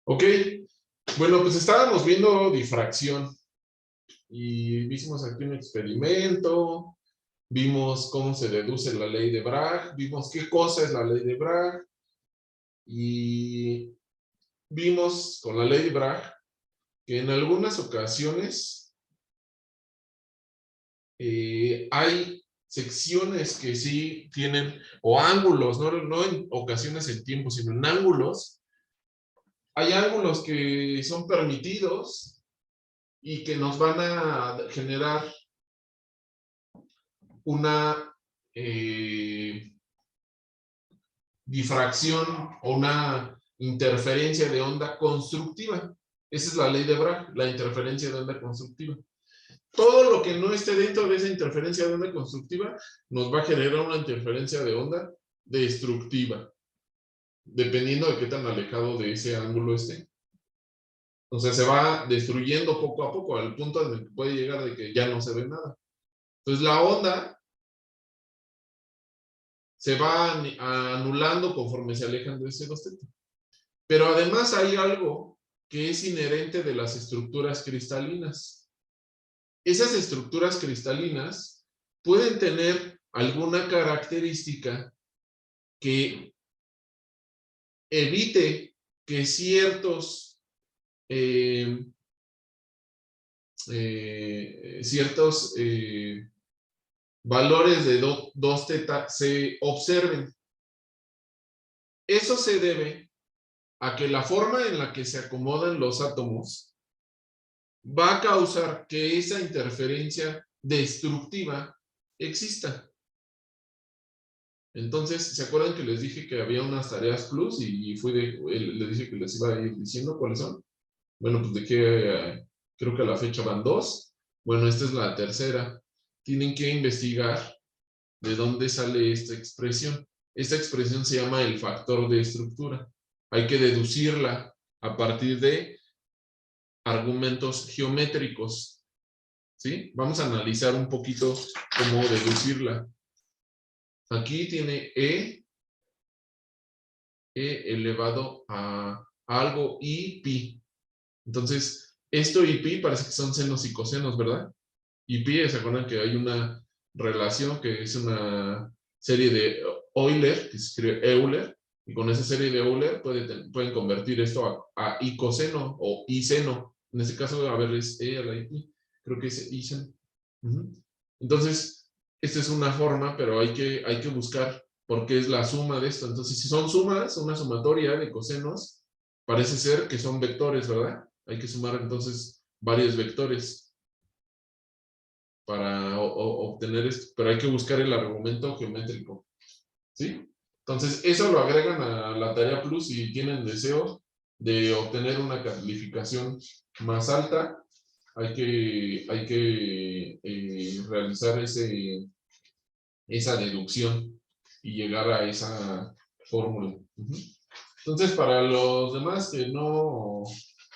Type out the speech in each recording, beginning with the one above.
Ok, bueno, pues estábamos viendo difracción y hicimos aquí un experimento, vimos cómo se deduce la ley de Bragg, vimos qué cosa es la ley de Bragg y vimos con la ley de Bragg que en algunas ocasiones hay secciones que sí tienen, o ángulos, no en ocasiones en tiempo, sino en ángulos. Hay ángulos que son permitidos y que nos van a generar una difracción o una interferencia de onda constructiva. Esa es la ley de Bragg, la interferencia de onda constructiva. Todo lo que no esté dentro de esa interferencia de onda constructiva nos va a generar una interferencia de onda destructiva, dependiendo de qué tan alejado de ese ángulo esté. O sea, se va destruyendo poco a poco, al punto en el que puede llegar de que ya no se ve nada. Entonces, la onda se va anulando conforme se alejan de ese bostezo. Pero además hay algo que es inherente de las estructuras cristalinas. Esas estructuras cristalinas pueden tener alguna característica que evite que ciertos valores de 2 teta se observen. Eso se debe a que la forma en la que se acomodan los átomos va a causar que esa interferencia destructiva exista. Entonces, ¿se acuerdan que les dije que había unas tareas plus y les dije que les iba a ir diciendo cuáles son? Bueno, pues de que creo que a la fecha van 2. Bueno, esta es la tercera. Tienen que investigar de dónde sale esta expresión. Esta expresión se llama el factor de estructura. Hay que deducirla a partir de argumentos geométricos. ¿Sí? Vamos a analizar un poquito cómo deducirla. Aquí tiene E elevado a algo y pi. Entonces, esto y pi parece que son senos y cosenos, ¿verdad? Y pi, ¿se acuerdan que hay una relación que es una serie de Euler, que se escribe Euler, y con esa serie de Euler pueden convertir esto a i coseno o i seno. En este caso, a ver, es e a la i, creo que es i seno. Entonces, esta es una forma, pero hay que buscar por qué es la suma de esto. Entonces, si son sumas, una sumatoria de cosenos, parece ser que son vectores, ¿verdad? Hay que sumar entonces varios vectores para obtener esto, pero hay que buscar el argumento geométrico, ¿sí? Entonces, eso lo agregan a la tarea plus si tienen deseo de obtener una calificación más alta. Hay que realizar esa deducción y llegar a esa fórmula. Entonces, para los demás que no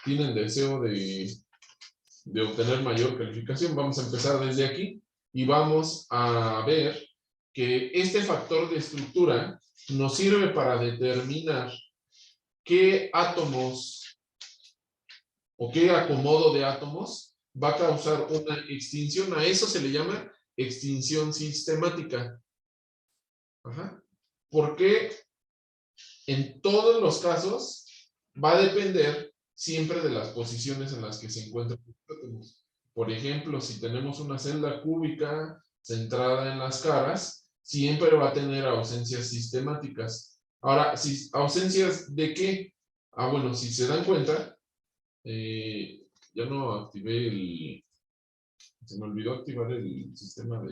tienen deseo de obtener mayor calificación, vamos a empezar desde aquí y vamos a ver que este factor de estructura nos sirve para determinar qué átomos o qué acomodo de átomos va a causar una extinción. A eso se le llama extinción sistemática. Porque en todos los casos va a depender siempre de las posiciones en las que se encuentran los átomos. Por ejemplo, si tenemos una celda cúbica centrada en las caras, siempre va a tener ausencias sistemáticas. Ahora, ¿ausencias de qué? Bueno, si se dan cuenta, ya no activé se me olvidó activar el sistema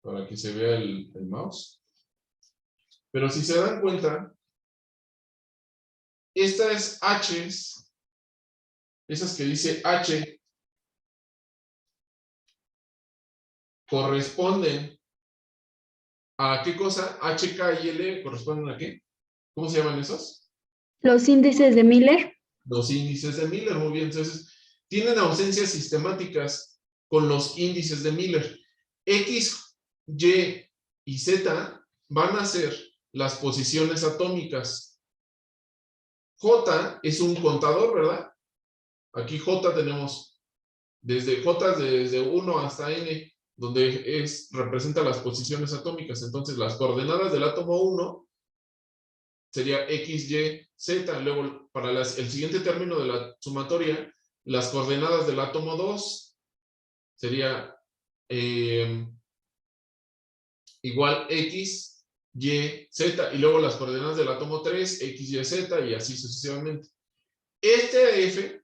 para que se vea el mouse. Pero si se dan cuenta, estas H's, esas que dice H, corresponden a ¿qué cosa? H, K y L corresponden a ¿qué? ¿Cómo se llaman esos? Los índices de Miller. Los índices de Miller, muy bien. Entonces, tienen ausencias sistemáticas con los índices de Miller. X, Y y Z van a ser las posiciones atómicas. J es un contador, ¿verdad? Aquí J tenemos desde 1 hasta N, donde representa las posiciones atómicas. Entonces, las coordenadas del átomo 1 sería X, Y, Z. Luego, para el siguiente término de la sumatoria, las coordenadas del átomo 2 sería igual X, Y, Z. Y luego las coordenadas del átomo 3, X, Y, Z, y así sucesivamente. Este F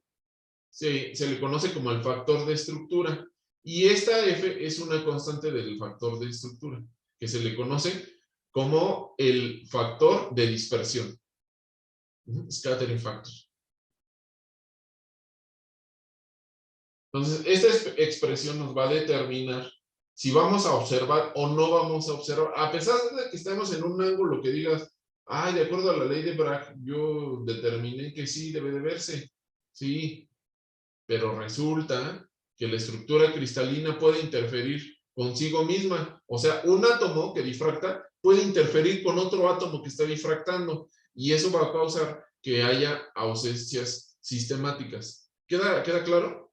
se le conoce como el factor de estructura. Y esta F es una constante del factor de estructura, que se le conoce como el factor de dispersión. Scattering factor. Entonces, esta expresión nos va a determinar si vamos a observar o no vamos a observar. A pesar de que estemos en un ángulo que digas, ay, de acuerdo a la ley de Bragg, yo determiné que sí debe de verse. Sí, pero resulta que la estructura cristalina puede interferir consigo misma. O sea, un átomo que difracta puede interferir con otro átomo que está difractando, y eso va a causar que haya ausencias sistemáticas. ¿Queda claro?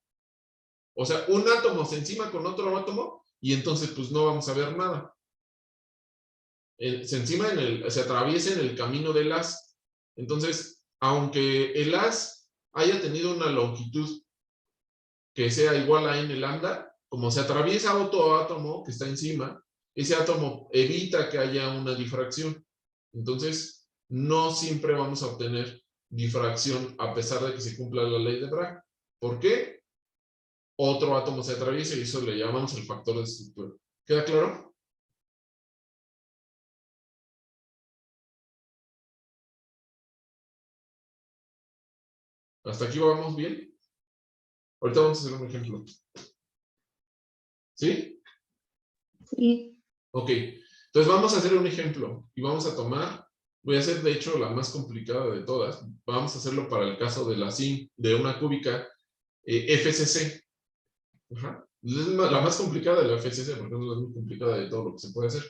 O sea, un átomo se encima con otro átomo y entonces pues no vamos a ver nada. Se atraviesa en el camino del haz. Entonces, aunque el haz haya tenido una longitud que sea igual a n lambda, como se atraviesa otro átomo que está encima, ese átomo evita que haya una difracción. Entonces, no siempre vamos a obtener difracción a pesar de que se cumpla la ley de Bragg. ¿Por qué? Otro átomo se atraviesa y eso le llamamos el factor de estructura. ¿Queda claro? ¿Hasta aquí vamos bien? Ahorita vamos a hacer un ejemplo. ¿Sí? Sí. Ok. Entonces vamos a hacer un ejemplo y vamos a tomar, voy a hacer de hecho la más complicada de todas. Vamos a hacerlo para el caso de la SIM de una cúbica FCC. Ajá. Es la más complicada de la FCC porque no es la más complicada de todo lo que se puede hacer.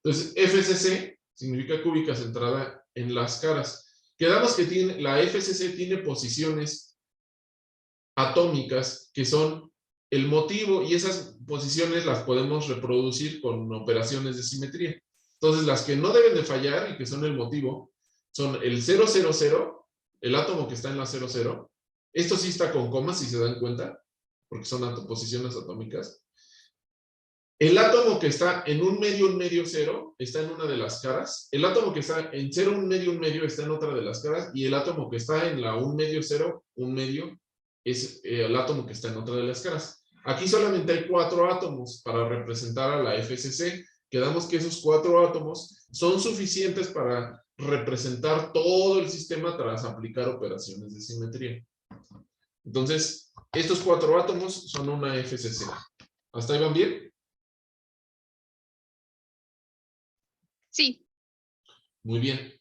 Entonces, FCC significa cúbica centrada en las caras. Quedamos que la FCC tiene posiciones atómicas que son el motivo, y esas posiciones las podemos reproducir con operaciones de simetría. Entonces, las que no deben de fallar y que son el motivo son el 000, el átomo que está en la 00. Esto sí está con comas, si se dan cuenta, porque son posiciones atómicas. El átomo que está en 1 medio 0 está en una de las caras. El átomo que está en 0, 1 medio está en otra de las caras. Y el átomo que está en la 1 medio 0, 1 medio es el átomo que está en otra de las caras. Aquí solamente hay 4 átomos para representar a la FCC. Quedamos que esos 4 átomos son suficientes para representar todo el sistema tras aplicar operaciones de simetría. Entonces, estos 4 átomos son una FCC. ¿Hasta ahí van bien? Sí. Muy bien.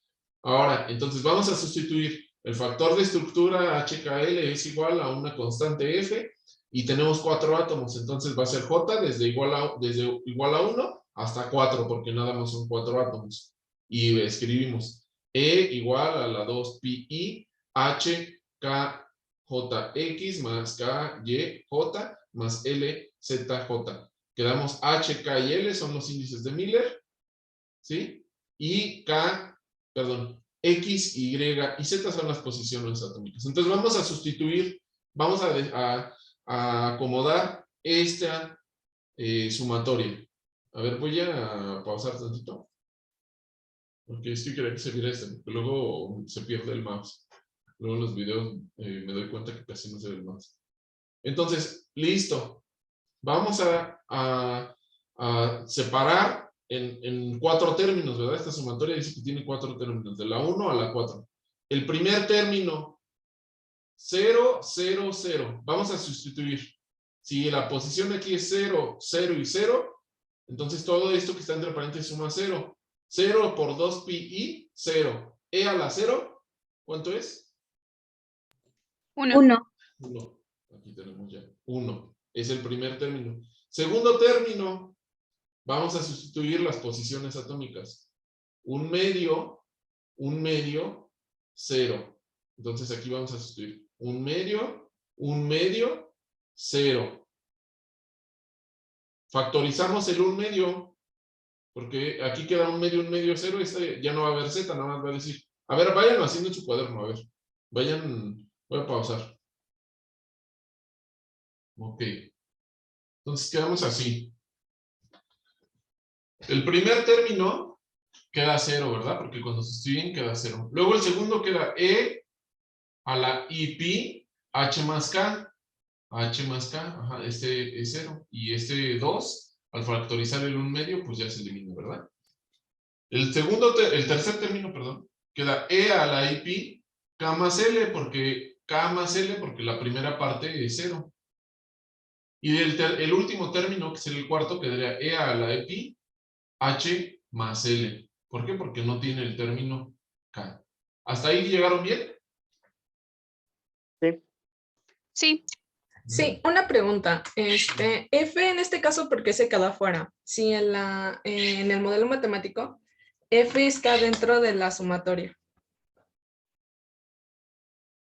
Ahora, entonces vamos a sustituir el factor de estructura HKL es igual a una constante F y tenemos 4 átomos. Entonces va a ser J desde igual a 1 hasta 4 porque nada más son 4 átomos. Y escribimos E igual a la 2pi H K J X más K Y J más L Z J. Quedamos H, K y L son los índices de Miller. ¿Sí? Y X, Y y Z son las posiciones atómicas. Entonces vamos a sustituir, vamos a acomodar esta sumatoria. A ver, voy a pausar tantito. Porque es que quería que se viera porque luego se pierde el mouse. Luego en los videos me doy cuenta que casi no se ve el mouse. Entonces, listo. Vamos a separar en 4 términos, ¿verdad? Esta sumatoria dice que tiene 4 términos, de la 1 a la 4. El primer término, 0, 0, 0. Vamos a sustituir. Si la posición aquí es 0, 0 y 0, entonces todo esto que está entre paréntesis suma 0. 0 por 2pi, 0. E a la 0, ¿cuánto es? 1. 1. 1. Aquí tenemos ya 1. Es el primer término. Segundo término, vamos a sustituir las posiciones atómicas. 1 medio, 0. Entonces aquí vamos a sustituir 1 medio, 0. Factorizamos el 1 medio, porque aquí queda 1 medio, 0, ya no va a haber z, nada más va a decir. A ver, vayan haciendo en su cuaderno, a ver. Voy a pausar. Ok. Entonces quedamos así. El primer término queda 0, ¿verdad? Porque cuando se sustituyen queda 0. Luego el segundo queda e a la i pi h más k. H más K, ajá, este es 0. Y este 2, al factorizar el 1 medio, pues ya se elimina, ¿verdad? El tercer término, perdón, queda E a la i pi K más L, porque la primera parte es 0. Y el último término, que es el cuarto, quedaría E a la i pi H más L. ¿Por qué? Porque no tiene el término K. ¿Hasta ahí llegaron bien? Sí. Sí. Sí, una pregunta. F en este caso, ¿por qué se queda afuera? Si en el modelo matemático, F está dentro de la sumatoria.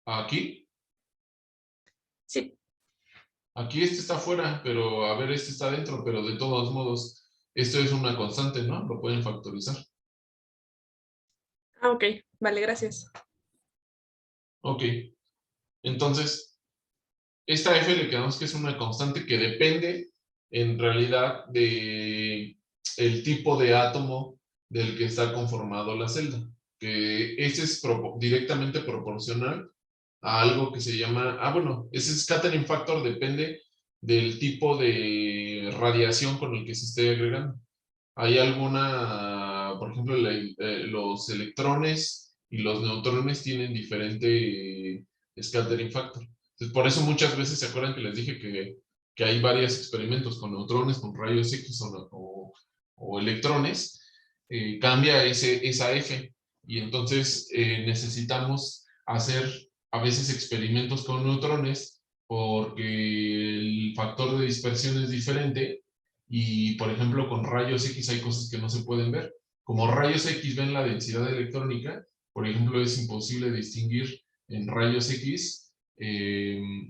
Aquí. Sí. Aquí este está afuera, pero a ver, este está dentro, pero de todos modos, esto es una constante, ¿no? Lo pueden factorizar. Ah, ok. Vale, gracias. Ok. Entonces, esta F le quedamos que es una constante que depende en realidad de el tipo de átomo del que está conformado la celda, que ese es directamente proporcional a algo que se llama, bueno, ese scattering factor depende del tipo de radiación con el que se esté agregando. Hay por ejemplo, los electrones y los neutrones tienen diferente scattering factor. Entonces, por eso muchas veces se acuerdan que les dije que hay varios experimentos con neutrones, con rayos X o electrones, cambia esa F. Y entonces necesitamos hacer a veces experimentos con neutrones porque el factor de dispersión es diferente y, por ejemplo, con rayos X hay cosas que no se pueden ver. Como rayos X ven la densidad electrónica, por ejemplo, es imposible distinguir en rayos X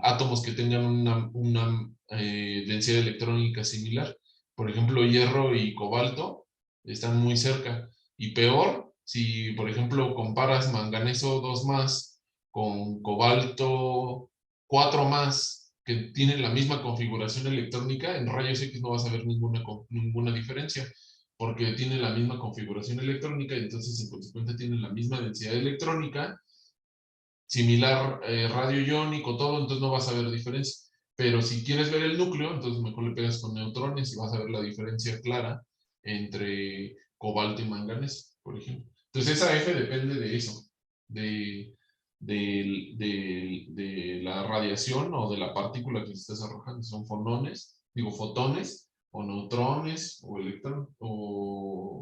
átomos que tengan una densidad electrónica similar. Por ejemplo, hierro y cobalto están muy cerca. Y peor, si, por ejemplo, comparas manganeso 2 más con cobalto 4 más, que tienen la misma configuración electrónica, en rayos X no vas a ver ninguna diferencia, porque tienen la misma configuración electrónica y entonces en consecuencia tienen la misma densidad electrónica, similar radio iónico, todo, entonces no vas a ver diferencia. Pero si quieres ver el núcleo, entonces mejor le pegas con neutrones y vas a ver la diferencia clara entre cobalto y manganeso, por ejemplo. Entonces esa F depende de eso, de, de la radiación o de la partícula que estés arrojando. Son fotones, o neutrones, o electrones,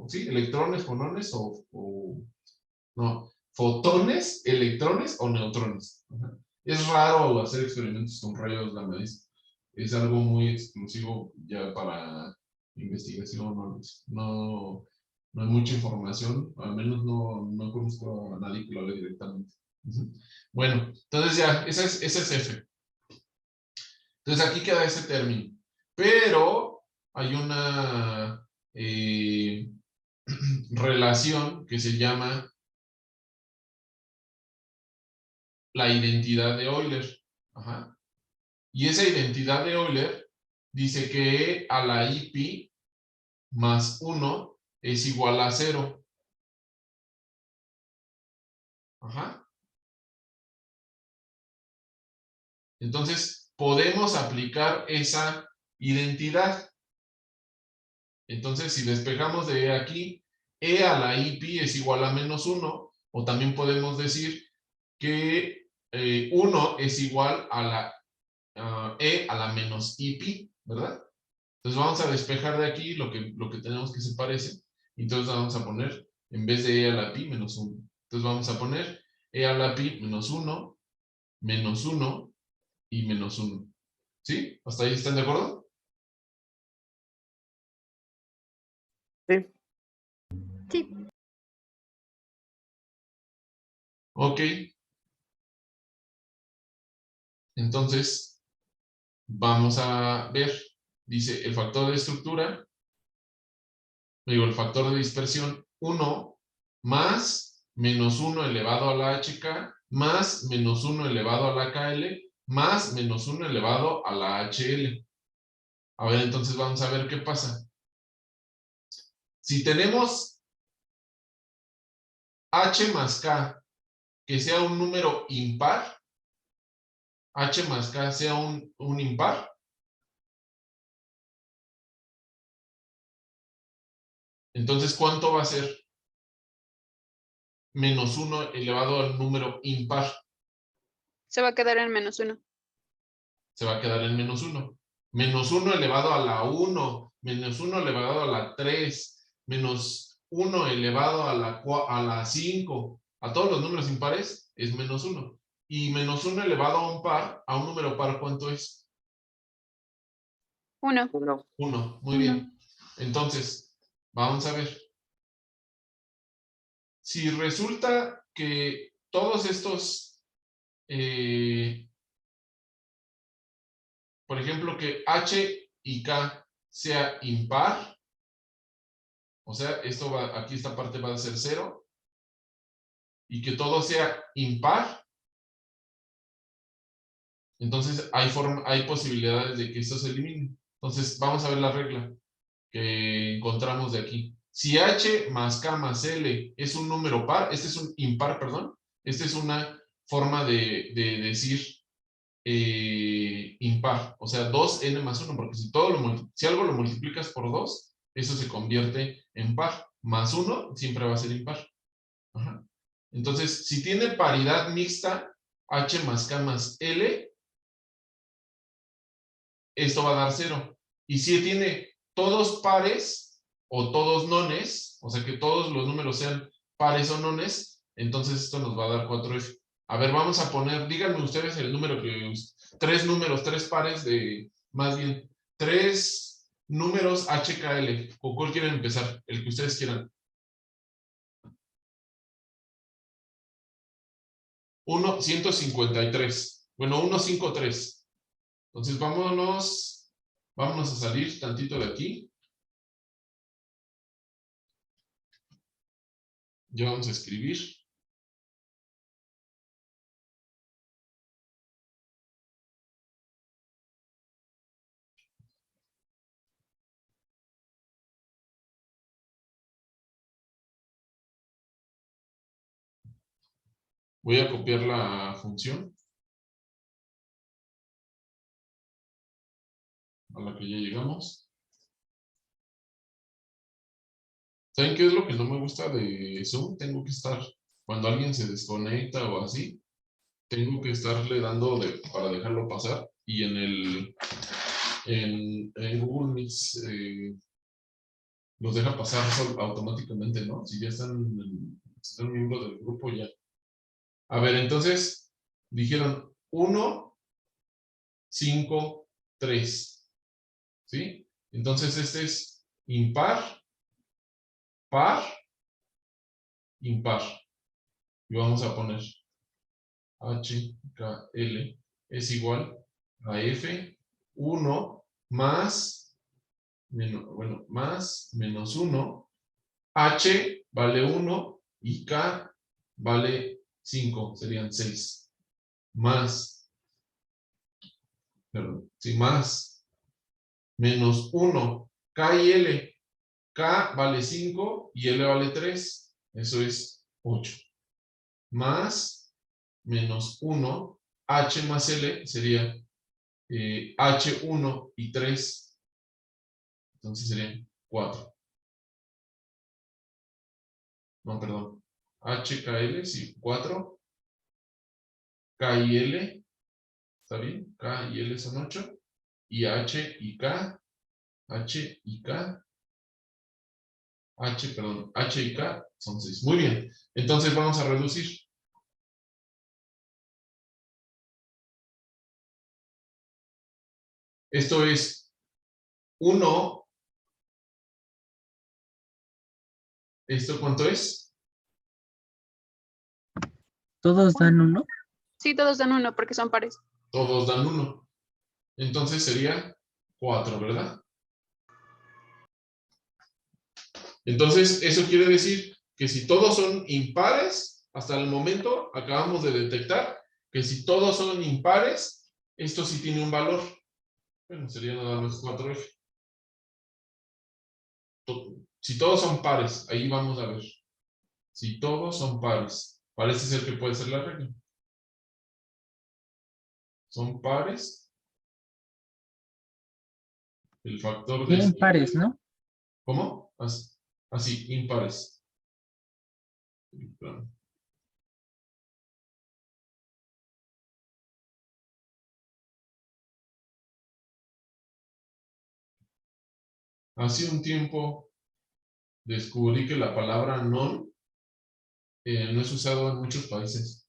sí, electrones, fonones, no, fotones, electrones o neutrones. Ajá. Es raro hacer experimentos con rayos gamma. Es algo muy exclusivo ya para investigación. No hay mucha información, al menos no conozco a nadie que lo haga directamente. Bueno, entonces ya, esa es F. Entonces aquí queda ese término. Pero hay una relación que se llama la identidad de Euler. Ajá. Y esa identidad de Euler dice que E a la i pi más 1 es igual a 0. Ajá. Entonces, podemos aplicar esa identidad. Entonces, si despejamos de aquí, E a la i pi es igual a menos 1, o también podemos decir que 1 es igual a la E a la menos i pi, ¿verdad? Entonces vamos a despejar de aquí lo que tenemos que se parece. Entonces vamos a poner, en vez de E a la pi, menos 1. Entonces vamos a poner E a la pi menos 1 y menos 1. ¿Sí? ¿Hasta ahí están de acuerdo? Sí. Sí. Ok. Entonces, vamos a ver, dice el factor de estructura, el factor de dispersión 1 más menos 1 elevado a la HK más menos 1 elevado a la KL más menos 1 elevado a la HL. A ver, entonces vamos a ver qué pasa. Si tenemos H más K que sea un número impar, H más K sea un impar, entonces, ¿cuánto va a ser? Menos 1 elevado al número impar. Se va a quedar en -1. Se va a quedar en menos 1. Menos 1 elevado a la 1, menos 1 elevado a la 3, menos 1 elevado a la 5. A todos los números impares es menos 1. Y menos 1 elevado a un par, a un número par, ¿cuánto es? 1. 1. 1. Muy bien. Entonces, vamos a ver. Si resulta que todos estos, por ejemplo, que H y K sea impar, o sea, esto va, aquí esta parte va a ser 0, y que todo sea impar, entonces hay posibilidades de que esto se elimine. Entonces, vamos a ver la regla que encontramos de aquí. Si H más K más L es un número par, este es un impar, perdón, esta es una forma de decir impar, o sea, 2n más 1, porque si algo lo multiplicas por 2, eso se convierte en par, más 1 siempre va a ser impar. Ajá. Entonces, si tiene paridad mixta, H más K más L, esto va a dar 0. Y si tiene todos pares o todos nones, o sea que todos los números sean pares o nones, entonces esto nos va a dar 4F. A ver, vamos a poner, díganme ustedes el número que... 3 pares de... Más bien, 3 números HKL. ¿Con cuál quieren empezar? El que ustedes quieran. 153. Bueno, 153. Entonces vámonos a salir tantito de aquí. Ya vamos a escribir. Voy a copiar la función a la que ya llegamos. ¿Saben qué es lo que no me gusta de Zoom? Tengo que estar, cuando alguien se desconecta o así, tengo que estarle dando para dejarlo pasar. Y en Google Meets los deja pasar automáticamente, ¿no? Si ya están miembros del grupo, ya. A ver, entonces, dijeron 1, 5, 3. ¿Sí? Entonces, este es impar, par, impar. Y vamos a poner HKL es igual a F1 más, más menos 1. H vale 1 y K vale 5, serían 6. Más, perdón, sí, más menos 1, K y L. K vale 5 y L vale 3, eso es 8. Más menos 1, H más L sería H1 y 3, entonces serían 4. No, perdón. HKL, sí, 4. K y L, ¿está bien? K y L son 8. Y H y K, H y K, H y K son 6. Muy bien. Entonces vamos a reducir. Esto es 1. ¿Esto cuánto es? ¿Todos dan 1? Sí, todos dan 1 porque son pares. Todos dan 1. Entonces sería 4, ¿verdad? Entonces, eso quiere decir que si todos son impares, hasta el momento acabamos de detectar que si todos son impares, esto sí tiene un valor. Bueno, sería nada más 4F. Si todos son pares, ahí vamos a ver. Si todos son pares, parece ser que puede ser la regla. Son pares. El factor de... Bien pares, ¿no? ¿Cómo? Así, impares. Hace un tiempo descubrí que la palabra non no es usado en muchos países.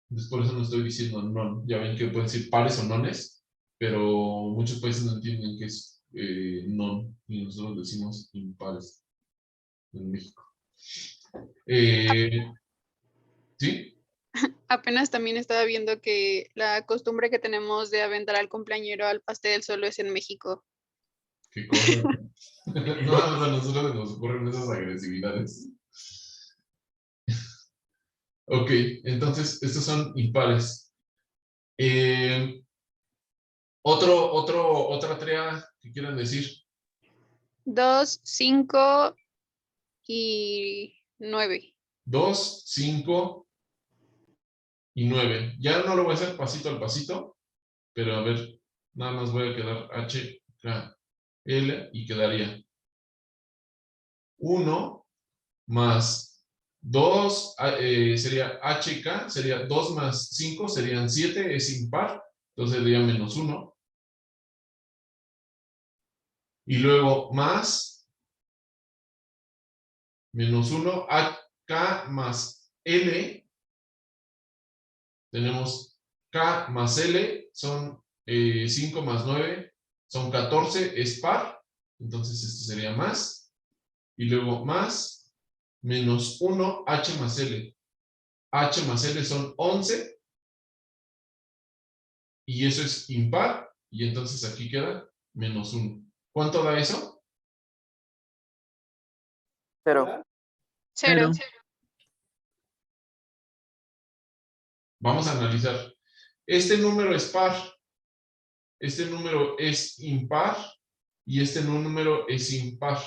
Entonces por eso no estoy diciendo non. Ya ven que pueden decir pares o nones, pero muchos países no entienden que es non y nosotros decimos impares en México. ¿Sí? Apenas también estaba viendo que la costumbre que tenemos de aventar al cumpleañero al pastel solo es en México. ¿Qué cosa? No, a nosotros nos ocurren esas agresividades. Ok, entonces estos son impares. Otra tarea que quieran decir. 2, 5 y 9. 2, 5 y 9. Ya no lo voy a hacer pasito al pasito, pero a ver, nada más voy a quedar H, K, L y quedaría 1 más 2, sería HK, sería 2 más 5, serían 7, es impar, entonces sería menos 1. Y luego más, menos 1, K más L, tenemos K más L, son 5 más 9, son 14, es par, entonces esto sería más. Y luego más, menos 1, H más L. H más L son 11, y eso es impar, y entonces aquí queda menos 1. ¿Cuánto da eso? 0. 0. Vamos a analizar. Este número es par, este número es impar, y este número es impar.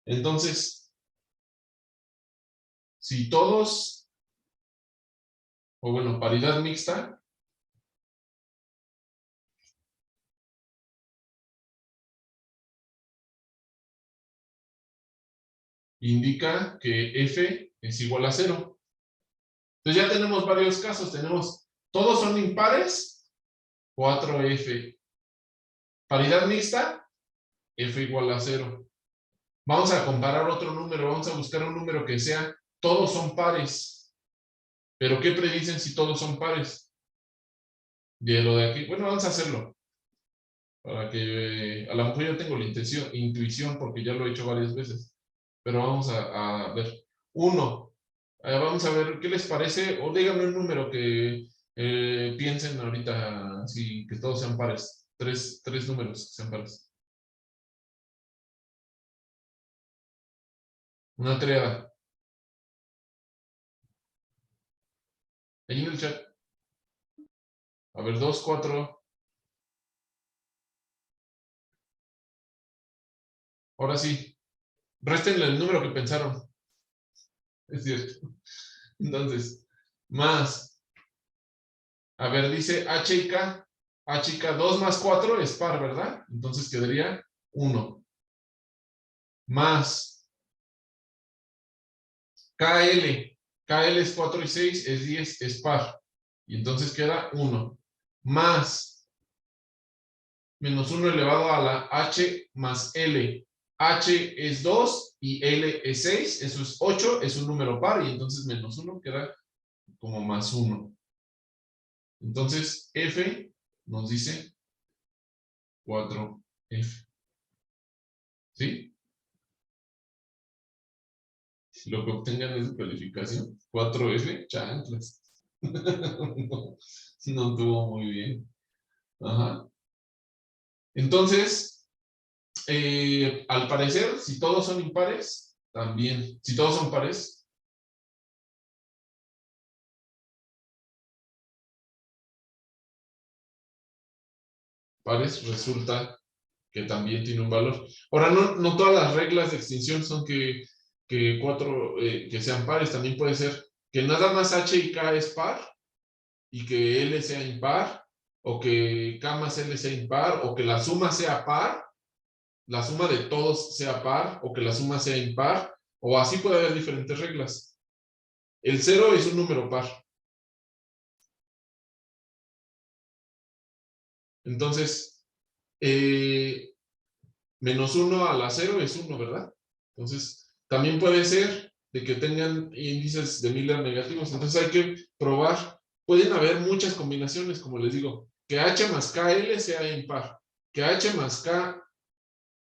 Entonces, si todos, o bueno, paridad mixta, indica que F es igual a 0. Entonces ya tenemos varios casos. Tenemos, todos son impares, 4F. Paridad mixta, F igual a 0. Vamos a comparar otro número, vamos a buscar un número que sea, todos son pares. ¿Pero qué predicen si todos son pares? De lo de aquí, bueno, vamos a hacerlo. Para que, a lo mejor yo tengo la intuición porque ya lo he hecho varias veces. Pero vamos a ver. 1. Vamos a ver qué les parece, o díganme un número que piensen ahorita, así que todos sean pares. Tres números que sean pares. Una triada. Ahí en el chat. A ver, 2, 4. Ahora sí. Réstenle el número que pensaron. Es cierto. Entonces, más. A ver, dice H y K. H y K, 2 más 4 es par, ¿verdad? Entonces quedaría 1. Más KL. KL es 4 y 6, es 10, es par. Y entonces queda 1. Más menos 1 elevado a la H más L. H es 2 y L es 6, eso es 8, es un número par, y entonces menos 1 queda como más 1. Entonces F nos dice 4F. ¿Sí? Lo que obtengan es su calificación. 4F, chanclas. No, no estuvo muy bien. Ajá. Entonces, al parecer, si todos son impares, también. Si todos son pares, resulta que también tiene un valor. Ahora, no todas las reglas de extinción son que que sean pares. También puede ser que nada más H y K es par y que L sea impar, o que K más L sea impar, o que la suma sea par, la suma de todos sea par, o que la suma sea impar, o así puede haber diferentes reglas. El 0 es un número par. Entonces, menos 1 a la 0 es 1, ¿verdad? Entonces, también puede ser de que tengan índices de Miller negativos. Entonces hay que probar. Pueden haber muchas combinaciones, como les digo, que H más KL sea impar, que H más K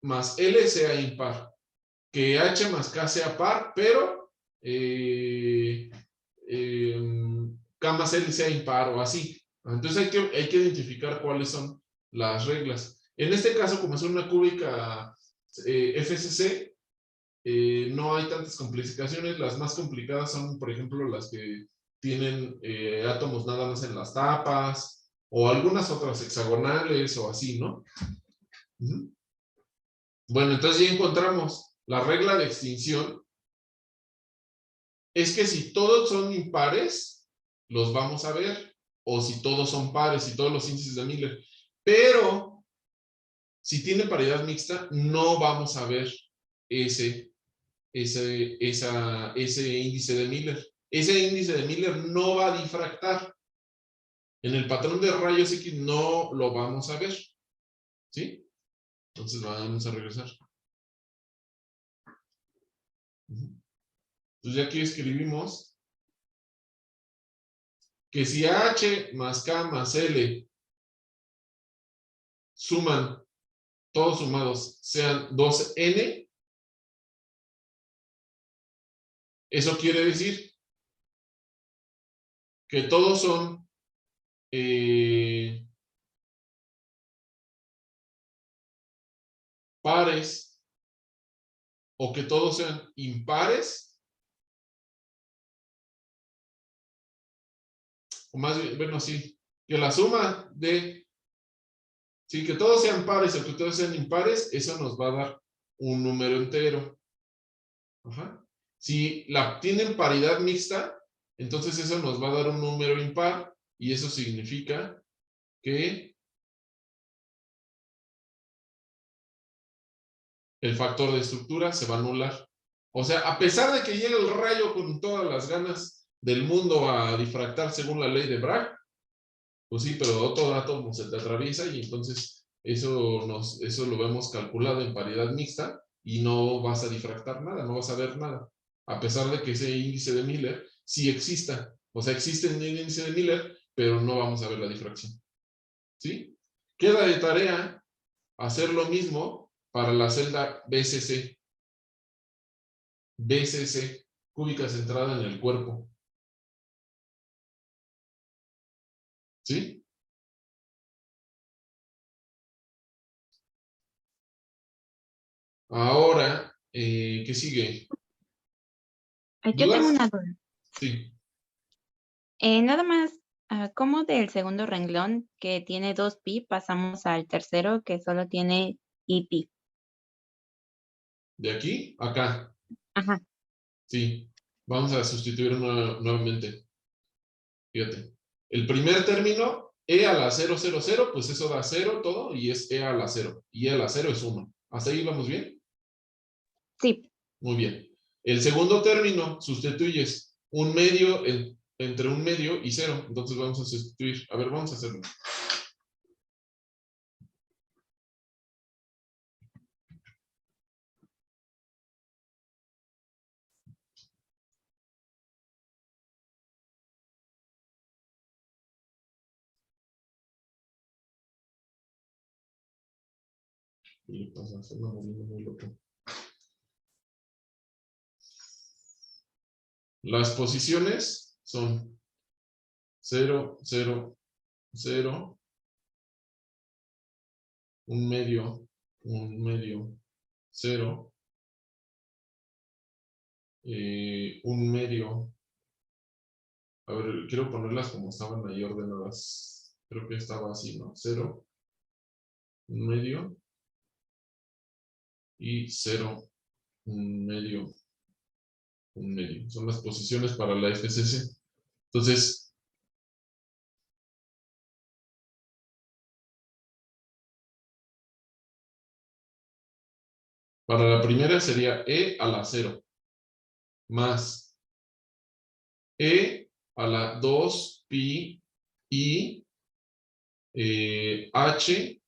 más L sea impar, que H más K sea par, pero K más L sea impar o así. Entonces hay que identificar cuáles son las reglas. En este caso, como es una cúbica FCC, no hay tantas complicaciones. Las más complicadas son, por ejemplo, las que tienen átomos nada más en las tapas, o algunas otras hexagonales o así, ¿no? Bueno, entonces ya encontramos la regla de extinción. Es que si todos son impares, los vamos a ver, o si todos son pares y todos los índices de Miller. Pero si tiene paridad mixta, no vamos a ver ese índice de Miller. Ese índice de Miller no va a difractar. En el patrón de rayos X no lo vamos a ver. ¿Sí? Entonces vamos a regresar. Entonces ya aquí escribimos que si H más K más L suman, todos sumados, sean 2N, eso quiere decir que todos son pares, o que todos sean impares, o más bien, bueno, sí, que la suma de, sí, que todos sean pares o que todos sean impares, eso nos va a dar un número entero. Ajá. Si tienen paridad mixta, entonces eso nos va a dar un número impar, y eso significa que el factor de estructura se va a anular. O sea, a pesar de que llegue el rayo con todas las ganas del mundo a difractar según la ley de Bragg, pues sí, pero otro átomo se te atraviesa y entonces eso lo vemos calculado en paridad mixta y no vas a difractar nada, no vas a ver nada. A pesar de que ese índice de Miller sí exista. O sea, existe el índice de Miller, pero no vamos a ver la difracción. ¿Sí? Queda de tarea hacer lo mismo para la celda BCC. BCC, cúbica centrada en el cuerpo. ¿Sí? Ahora, ¿qué sigue? Yo tengo ¿Dudas? una duda. Sí. Nada más, ¿cómo del segundo renglón que tiene 2pi pasamos al tercero que solo tiene pi? ¿De aquí? Acá. Ajá. Sí. Vamos a sustituir nuevamente. Fíjate. El primer término, e a la 0, 0, 0, pues eso da 0 todo y es e a la 0. Y e a la 0 es 1. ¿Hasta ahí vamos bien? Sí. Muy bien. El segundo término, sustituyes un medio entre un medio y 0. Entonces vamos a sustituir. A ver, vamos a hacerlo. Y pasa, se va moviendo muy loco. Las posiciones son 0, 0, 0, un medio, 0, un medio. A ver, quiero ponerlas como estaban ahí ordenadas. Creo que estaba así, ¿no? 0, un medio y 0, un medio, un medio. Son las posiciones para la FCC. Entonces, para la primera sería E a la 0 más E a la 2 pi i h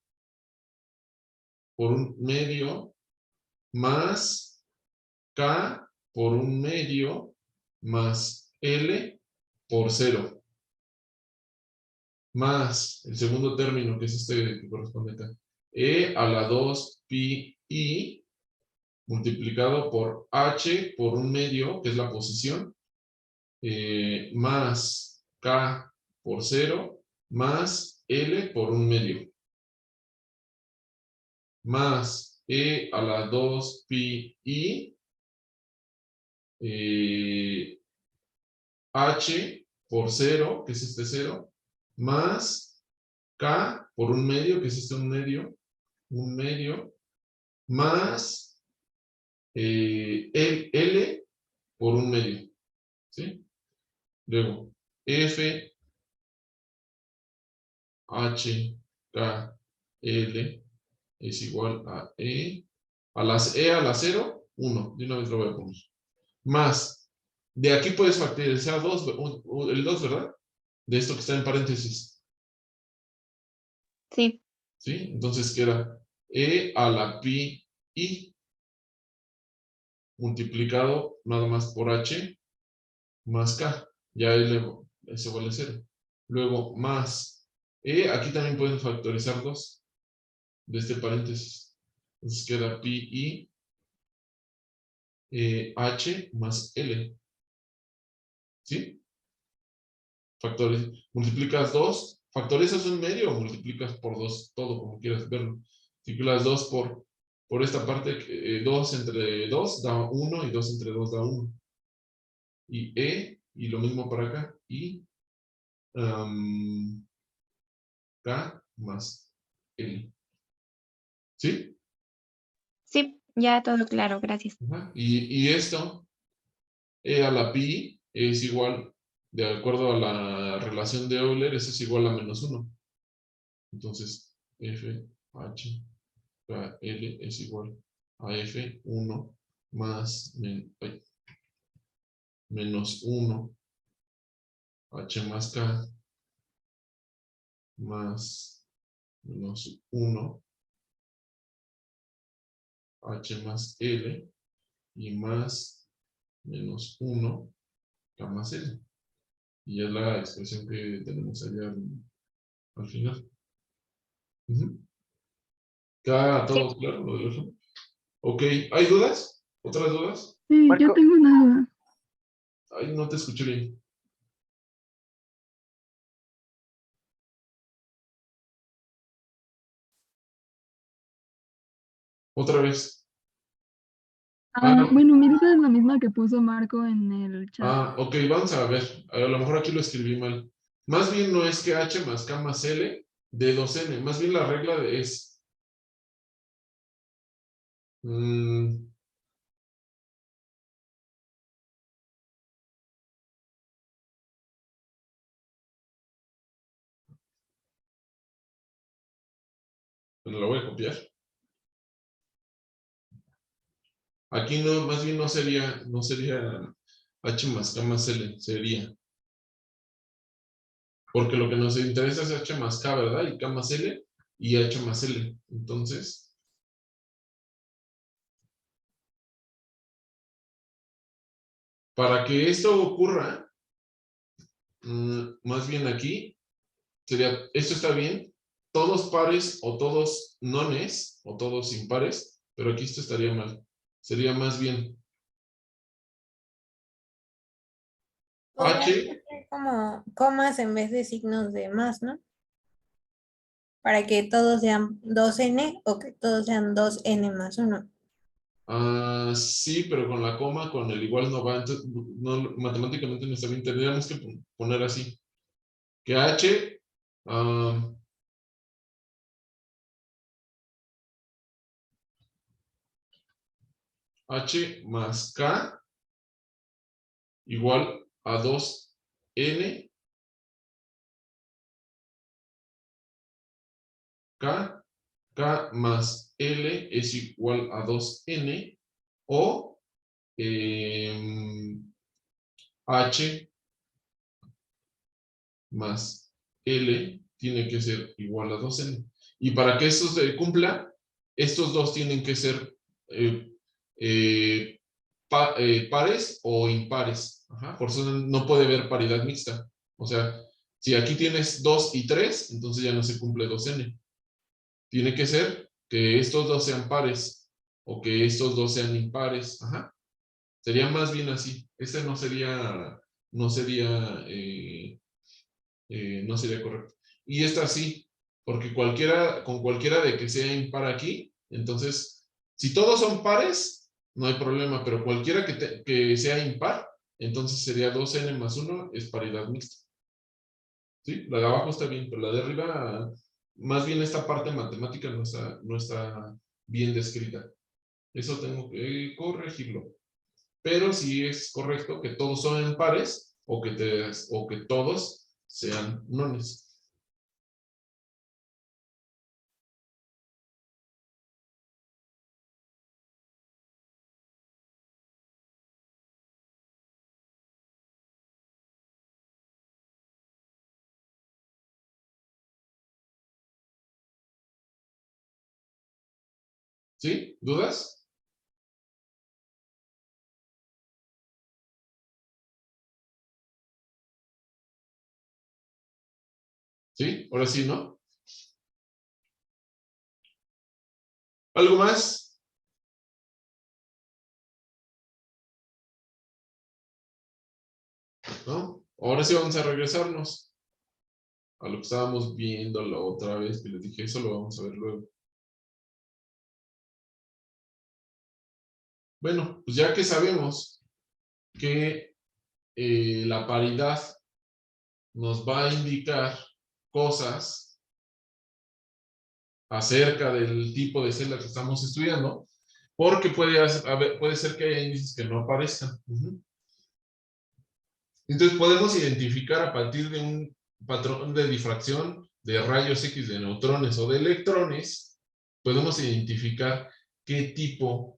por un medio más k por un medio más L por 0 más el segundo término que es este que corresponde acá, E a la 2 pi i multiplicado por h por un medio, que es la posición, más k por 0 más L por un medio, más E a la 2 pi i h por 0, que es este 0, más k por un medio, que es este un medio, más L por un medio, ¿sí? Luego, F, H, K, L es igual a E, a las E a la 0, 1, de una vez lo voy a poner, más, de aquí puedes factorizar 2, el 2, ¿verdad? De esto que está en paréntesis, Sí, ¿sí? Entonces queda E a la pi i multiplicado nada más por H más K, ya eso vale 0. Luego más E, aquí también pueden factorizar 2 de este paréntesis. Entonces queda pi i H más L, ¿sí? Multiplicas 2, factorizas un medio o multiplicas por 2, todo como quieras verlo. Multiplicas 2 por esta parte, 2 entre 2 da 1 y 2 entre 2 da 1. Y E, y lo mismo para acá, y K más L. ¿Sí? sí, ya todo claro, gracias. Ajá. Y esto, E a la pi es igual, de acuerdo a la relación de Euler, eso es igual a menos 1. Entonces, F, H, K, L es igual a F1 más menos 1, H más K más menos 1, H más L y más menos 1, K más L. Y es la expresión que tenemos allá al final. ¿Está Sí, todo claro lo del ejemplo? Ok, ¿hay dudas? ¿Otras dudas? Sí, yo Marco, tengo una duda. Ay, no te escuché bien. Otra vez. Bueno, mi duda es la misma que puso Marco en el chat. Ok, vamos a ver. A lo mejor aquí lo escribí mal. Más bien no es que H más K más L de 2N. Más bien la regla es... Bueno, la voy a copiar. Aquí no, más bien no sería H más K más L, sería. Porque lo que nos interesa es H más K, ¿verdad? Y K más L y H más L. Entonces, para que esto ocurra, más bien aquí, sería, esto está bien, todos pares o todos nones o todos impares, pero aquí esto estaría mal. Sería más bien H como comas en vez de signos de más, ¿no? Para que todos sean 2n o que todos sean 2n más 1. Sí, pero con la coma, con el igual no va, entonces no, matemáticamente no está bien, tendríamos que poner así. Que h, h más k igual a 2n k más l es igual a 2n o h más l tiene que ser igual a 2n. Y para que esto se cumpla, estos dos tienen que ser pares o impares. Ajá, por eso no puede haber paridad mixta. O sea, si aquí tienes 2 y 3, entonces ya no se cumple 2n. Tiene que ser que estos dos sean pares o que estos dos sean impares. Ajá. Sería más bien así. Este no sería correcto. Y esta sí, porque con cualquiera de que sea impar aquí, entonces, si todos son pares, no hay problema, pero cualquiera que sea impar, entonces sería 2n más 1 es paridad mixta. ¿Sí? La de abajo está bien, pero la de arriba, más bien esta parte matemática no está bien descrita. Eso tengo que corregirlo. Pero sí es correcto que todos son pares o que todos sean nones. ¿Sí? ¿Dudas? ¿Sí? Ahora sí, ¿no? ¿Algo más? ¿No? Ahora sí vamos a regresarnos a lo que estábamos viendo la otra vez que les dije, eso lo vamos a ver luego. Bueno, pues ya que sabemos que la paridad nos va a indicar cosas acerca del tipo de celda que estamos estudiando, porque puede ser que haya índices que no aparezcan. Entonces podemos identificar a partir de un patrón de difracción de rayos X de neutrones o de electrones, podemos identificar qué tipo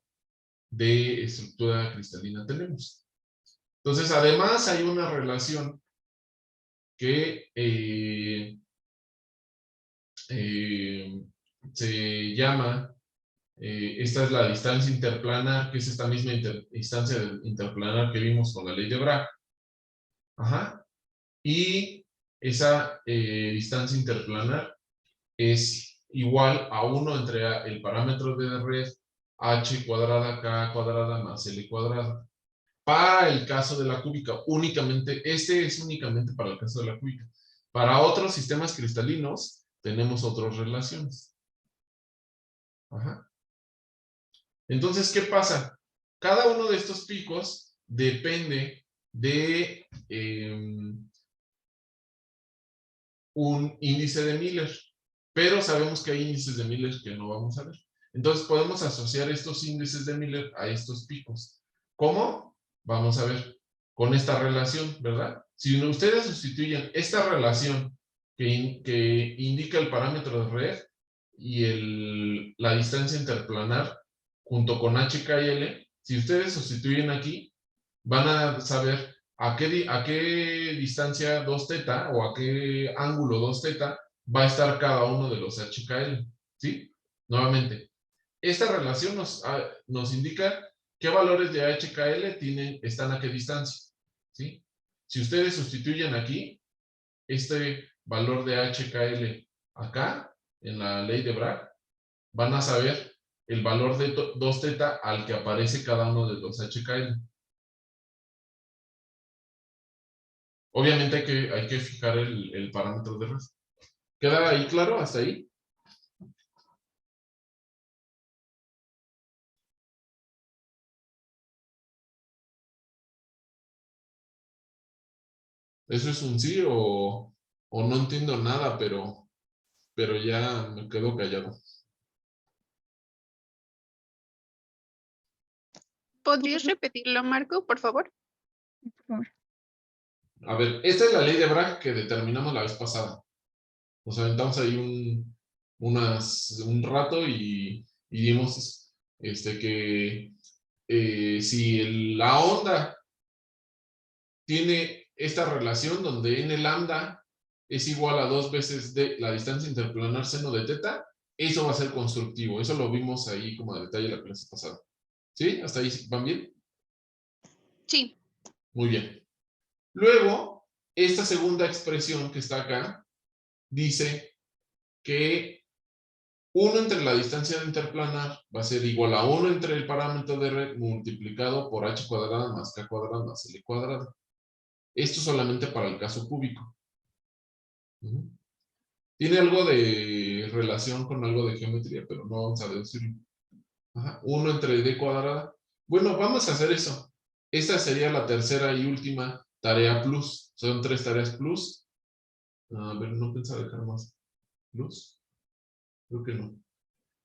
de estructura cristalina tenemos. Entonces, además hay una relación que se llama, esta es la distancia interplanar, que es esta misma distancia interplanar que vimos con la ley de Bragg. Ajá. Y esa distancia interplanar es igual a 1 entre el parámetro de red h cuadrada k cuadrada más l cuadrada. Para el caso de la cúbica, únicamente, este es únicamente para el caso de la cúbica. Para otros sistemas cristalinos, tenemos otras relaciones. Ajá. Entonces, ¿qué pasa? Cada uno de estos picos depende de un índice de Miller, pero sabemos que hay índices de Miller que no vamos a ver. Entonces podemos asociar estos índices de Miller a estos picos. ¿Cómo? Vamos a ver con esta relación, ¿verdad? Si ustedes sustituyen esta relación que indica el parámetro de red y la distancia interplanar junto con h, k y l, si ustedes sustituyen aquí, van a saber a qué distancia 2θ o a qué ángulo 2θ va a estar cada uno de los HKL. ¿Sí? Nuevamente, esta relación nos indica qué valores de HKL están a qué distancia. ¿Sí? Si ustedes sustituyen aquí, este valor de HKL acá, en la ley de Bragg, van a saber el valor de 2θ al que aparece cada uno de los HKL. Obviamente hay que fijar el parámetro de red. ¿Queda ahí claro hasta ahí? ¿Eso es un sí o no entiendo nada, pero ya me quedo callado? ¿Podrías repetirlo, Marco, por favor? Por favor. A ver, esta es la ley de Bragg que determinamos la vez pasada. Nos aventamos ahí un rato y vimos que si la onda tiene esta relación donde n lambda es igual a 2 veces de la distancia interplanar seno de teta, eso va a ser constructivo. Eso lo vimos ahí como a detalle la clase pasada. ¿Sí? ¿Hasta ahí van bien? Sí. Muy bien. Luego, esta segunda expresión que está acá dice que 1 entre la distancia interplanar va a ser igual a 1 entre el parámetro de red multiplicado por h cuadrada más k cuadrada más l cuadrada. Esto solamente para el caso cúbico. Tiene algo de relación con algo de geometría, pero no vamos a deducirlo. 1 entre d cuadrada. Bueno, vamos a hacer eso. Esta sería la tercera y última tarea plus. Son 3 tareas plus. A ver, no pensaba dejar más plus. Creo que no.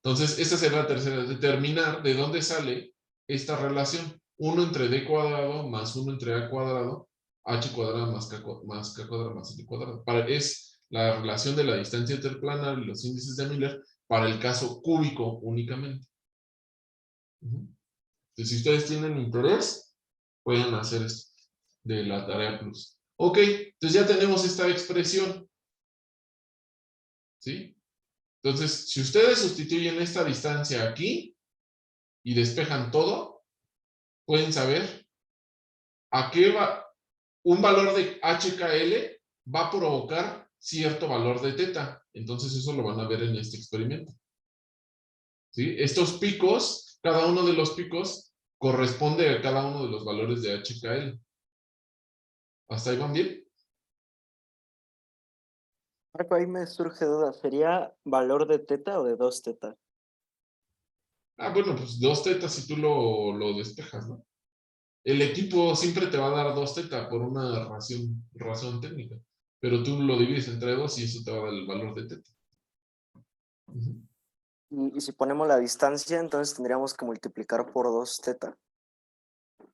Entonces, esta será la tercera. Determinar de dónde sale esta relación. 1 entre d cuadrado más 1 entre a cuadrado, h cuadrada más k cuadrada más l cuadrado. Es la relación de la distancia interplanar y los índices de Miller para el caso cúbico únicamente. Entonces, si ustedes tienen interés, pueden hacer esto de la tarea plus. Ok, entonces ya tenemos esta expresión. ¿Sí? Entonces, si ustedes sustituyen esta distancia aquí y despejan todo, pueden saber a qué va. Un valor de HKL va a provocar cierto valor de teta. Entonces, eso lo van a ver en este experimento. ¿Sí? Estos picos, cada uno de los picos corresponde a cada uno de los valores de HKL. ¿Hasta ahí van bien? Marco, ahí me surge duda. ¿Sería valor de teta o de 2 teta? Bueno, pues 2 tetas si tú lo despejas, ¿no? El equipo siempre te va a dar 2 teta por una razón técnica, pero tú lo divides entre 2 y eso te va a dar el valor de teta. Y si ponemos la distancia, entonces tendríamos que multiplicar por 2 teta.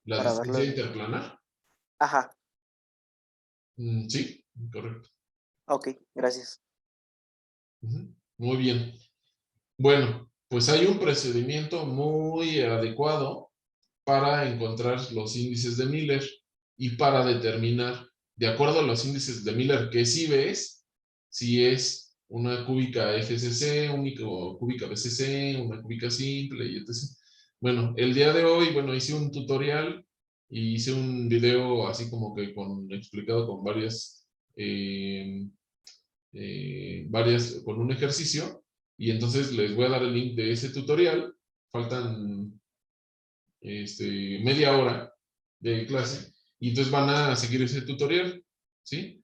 ¿La Para distancia darle- interplanar? Ajá, Sí, correcto. ok, gracias. Muy bien. Bueno, pues hay un procedimiento muy adecuado para encontrar los índices de Miller y para determinar, de acuerdo a los índices de Miller que sí ves, si es una cúbica FCC, una cúbica BCC, una cúbica simple y etc. Bueno, el día de hoy, bueno, hice un tutorial y hice un video así como que explicado con con un ejercicio, y entonces les voy a dar el link de ese tutorial. Faltan media hora de clase, y entonces van a seguir ese tutorial, ¿sí?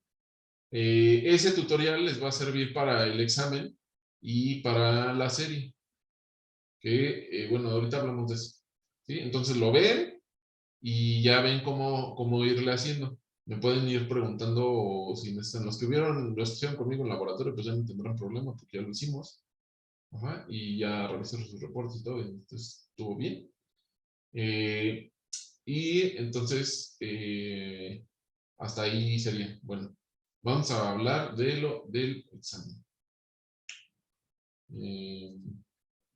Ese tutorial les va a servir para el examen y para la serie, que, bueno, ahorita hablamos de eso, ¿sí? Entonces lo ven y ya ven cómo irle haciendo. Me pueden ir preguntando si necesitan. Los que lo hicieron conmigo en laboratorio, pues ya no tendrán problema porque ya lo hicimos. Y ya revisé sus reportes y todo, entonces estuvo bien. Y entonces, hasta ahí sería. Bueno, vamos a hablar del examen.